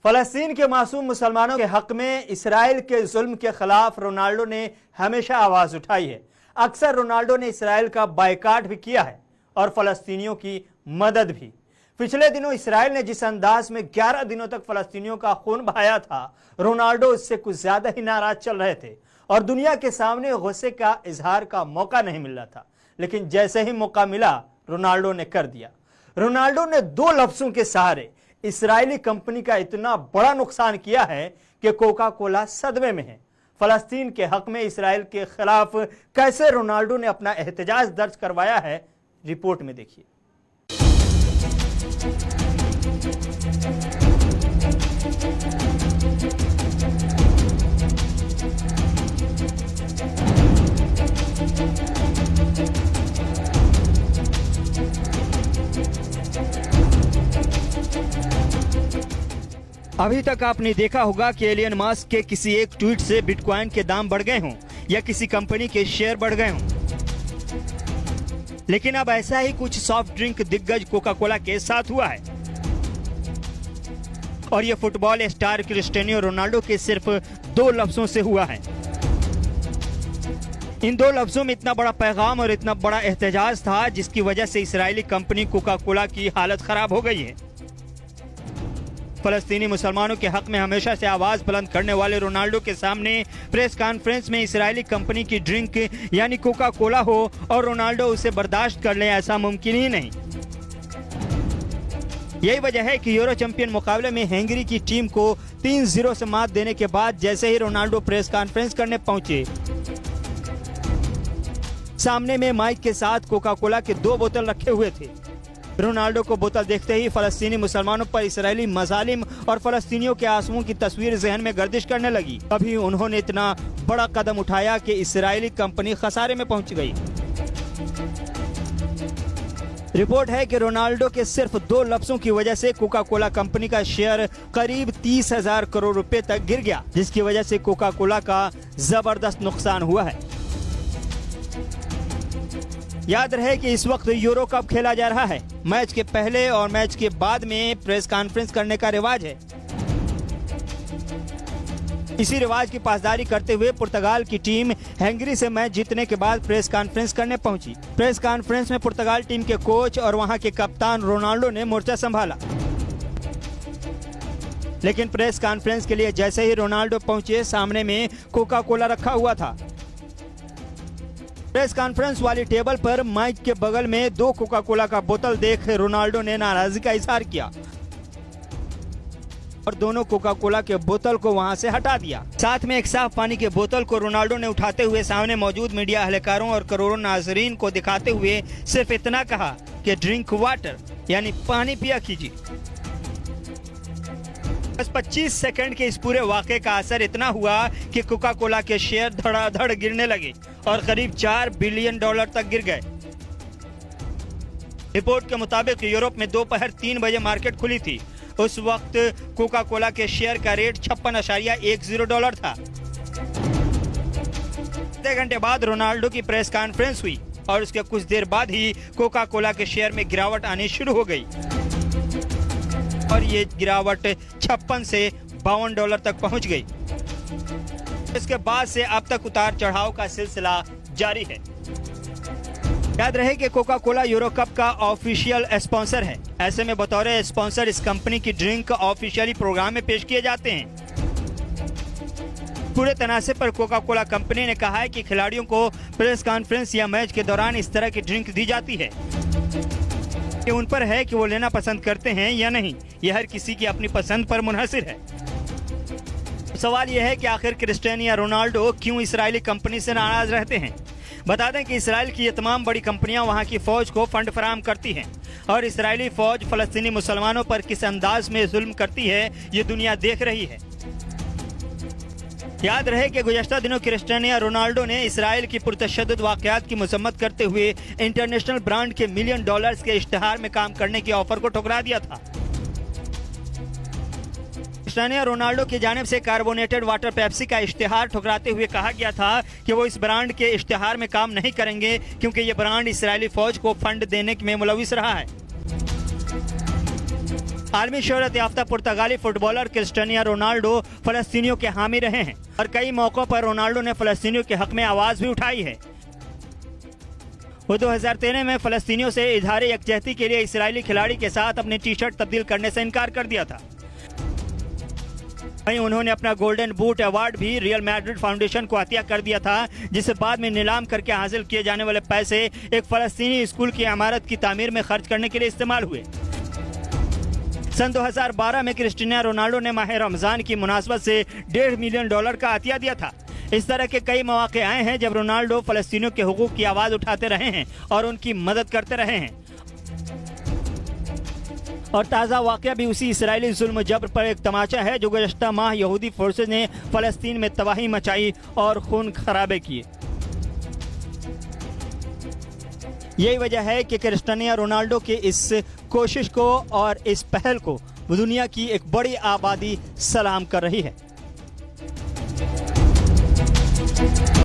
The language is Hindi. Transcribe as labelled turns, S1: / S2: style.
S1: फलस्तीन के मासूम मुसलमानों के हक में इसराइल के जुल्म के खिलाफ रोनाल्डो ने हमेशा आवाज उठाई है। अक्सर रोनाल्डो ने इसराइल का बायकाट भी किया है और फलस्तीनियों की मदद भी। पिछले दिनों इसराइल ने जिस अंदाज में 11 दिनों तक फलस्तीनियों का खून बहाया था, रोनाल्डो इससे कुछ ज्यादा ही नाराज चल रहे थे और दुनिया के सामने गुस्से का इजहार का मौका नहीं मिल रहा था। लेकिन जैसे ही मौका मिला, रोनाल्डो ने कर दिया। रोनाल्डो ने 2 लफ्जों के सहारे इस्राएली कंपनी का इतना बड़ा नुकसान किया है कि कोका कोला सदमे में है। फलस्तीन के हक में इसराइल के खिलाफ कैसे रोनाल्डो ने अपना एहतजाज दर्ज करवाया है, रिपोर्ट में देखिए। अभी तक आपने देखा होगा कि एलियन मस्क के किसी एक ट्वीट से बिटकॉइन के दाम बढ़ गए हों या किसी कंपनी के शेयर बढ़ गए हों, लेकिन अब ऐसा ही कुछ सॉफ्ट ड्रिंक दिग्गज कोका कोला के साथ हुआ है। और यह फुटबॉल स्टार क्रिस्टियानो रोनाल्डो के सिर्फ 2 लफ्जों से हुआ है। इन 2 लफ्जों में इतना बड़ा पैगाम और इतना बड़ा एहतजाज था, जिसकी वजह से इस्राएली कंपनी कोका कोला की हालत खराब हो गई है। फलस्तीनी मुसलमानों के हक में हमेशा से आवाज बुलंद करने वाले रोनाल्डो के सामने प्रेस कॉन्फ्रेंस में इस्राएली कंपनी की ड्रिंक यानी कोका कोला हो और रोनाल्डो उसे बर्दाश्त कर ले, ऐसा मुमकिन ही नहीं। यही वजह है कि यूरो चैंपियन मुकाबले में हंगरी की टीम को 3-0 से मात देने के बाद जैसे ही रोनाल्डो प्रेस कॉन्फ्रेंस करने पहुंचे, सामने में माइक के साथ कोका कोला के 2 बोतल रखे हुए थे। रोनाल्डो को बोतल देखते ही फलस्तीनी मुसलमानों पर इसराइली मजालिम और फलस्तीनियों के आंसुओं की तस्वीर जहन में गर्दिश करने लगी। तभी उन्होंने इतना बड़ा कदम उठाया कि इसराइली कंपनी खसारे में पहुंच गई। रिपोर्ट है कि रोनाल्डो के सिर्फ 2 लफ्जों की वजह से कोका कोला कंपनी का शेयर करीब 30,000 करोड़ रुपए तक गिर गया, जिसकी वजह से कोका कोला का जबरदस्त नुकसान हुआ है। याद रहे कि इस वक्त यूरो कप खेला जा रहा है। मैच के पहले और मैच के बाद में प्रेस कॉन्फ्रेंस करने का रिवाज है। इसी रिवाज की पासदारी करते हुए पुर्तगाल की टीम हंगरी से मैच जीतने के बाद प्रेस कॉन्फ्रेंस करने पहुंची। प्रेस कॉन्फ्रेंस में पुर्तगाल टीम के कोच और वहां के कप्तान रोनाल्डो ने मोर्चा संभाला। लेकिन प्रेस कॉन्फ्रेंस के लिए जैसे ही रोनाल्डो पहुंचे, सामने में कोका कोला रखा हुआ था। प्रेस कॉन्फ्रेंस वाली टेबल पर माइक के बगल में 2 कोका कोला का बोतल देख रोनाल्डो ने नाराजगी का इजहार किया और दोनों कोका कोला के बोतल को वहां से हटा दिया। साथ में एक साफ पानी के बोतल को रोनाल्डो ने उठाते हुए सामने मौजूद मीडिया अहलकारों और करोड़ों नाजरीन को दिखाते हुए सिर्फ इतना कहा कि ड्रिंक वाटर यानी पानी पिया कीजिए। बस 25 सेकंड के इस पूरे वाक़े का असर इतना हुआ कि कोका कोला के शेयर धड़ाधड़ गिरने लगे और करीब $4 बिलियन तक गिर गए। रिपोर्ट के मुताबिक यूरोप में दोपहर 3 बजे मार्केट खुली थी। उस वक्त कोका कोला के शेयर का रेट $56.10 था। आधे घंटे बाद रोनाल्डो की प्रेस कॉन्फ्रेंस हुई और उसके कुछ देर बाद ही कोका कोला के शेयर में गिरावट आनी शुरू हो गई और ये गिरावट $56 से $52 तक पहुंच गई। इसके बाद से अब तक उतार चढ़ाव का सिलसिला जारी है। याद रहे कि कोका कोला यूरो कप का ऑफिशियल स्पॉन्सर है। ऐसे में बतौर स्पॉन्सर इस कंपनी की ड्रिंक ऑफिशियली प्रोग्राम में पेश किए जाते हैं। पूरे तनासे पर कोका कोला कंपनी ने कहा है कि खिलाड़ियों को प्रेस कॉन्फ्रेंस या मैच के दौरान इस तरह की ड्रिंक दी जाती है कि उन पर है कि वो लेना पसंद करते हैं या नहीं। यह हर किसी की अपनी पसंद पर मुनहसिर है। सवाल यह है कि आखिर क्रिस्टियानो या रोनाल्डो क्यों इस्राएली कंपनी से नाराज रहते हैं। बता दें कि इसराइल की ये तमाम बड़ी कंपनियां वहां की फौज को फंड फराहम करती हैं और इसराइली फौज फलस्तीनी मुसलमानों पर किस अंदाज में जुल्म करती है, ये दुनिया देख रही है। याद रहे कि गुज़श्ता दिनों क्रिस्टियानो या रोनाल्डो ने इसराइल की पुरतशद्दुद वाक़यात की मजम्मत करते हुए इंटरनेशनल ब्रांड के $1 मिलियन के इश्तिहार में काम करने की ऑफर को ठुकरा दिया था। क्रिस्टियानो या रोनाल्डो की जानिब से कार्बोनेटेड वाटर पेप्सी का इश्तिहार ठुकराते हुए कहा गया था कि वो इस ब्रांड के इश्तिहार में काम नहीं करेंगे क्योंकि ये ब्रांड इसराइली फौज को फंड देने में मुलविस रहा है। आलमी शोहरत याफ्ता पुर्तगाली फुटबॉलर क्रिस्टियानो रोनाल्डो फलस्तीनियों के हामी रहे हैं और कई मौकों पर रोनाल्डो ने फलस्तीनियों के हक में आवाज भी उठाई है। वो 2013 में फलस्तीनियों से इजहार यकजहती के लिए इजरायली खिलाड़ी के साथ अपनी टी शर्ट तब्दील करने से इनकार कर दिया था। वहीं उन्होंने अपना गोल्डन बूट अवार्ड भी रियल मैड्रिड फाउंडेशन को अतिया कर दिया था, जिसे बाद में नीलाम करके हासिल किए जाने वाले पैसे एक फलस्तीनी स्कूल की इमारत की तामीर में खर्च करने के लिए इस्तेमाल हुए। सन 2012 में क्रिस्टियानो रोनाल्डो ने माह रमजान की मुनासबत से $1.5 मिलियन का अतिया दिया था। इस तरह के कई मौके आए हैं जब रोनाल्डो फलस्तीनियों के हुकूक की आवाज उठाते रहे हैं और उनकी मदद करते रहे हैं। और ताज़ा वाक़या भी उसी इसराइली जुल्म जबर पर एक तमाचा है जो गुज़श्ता माह यहूदी फोर्सेज ने फ़लस्तीन में तबाही मचाई और खून खराबे किए। यही वजह है कि क्रिस्टियानो रोनाल्डो की इस कोशिश को और इस पहल को दुनिया की एक बड़ी आबादी सलाम कर रही है।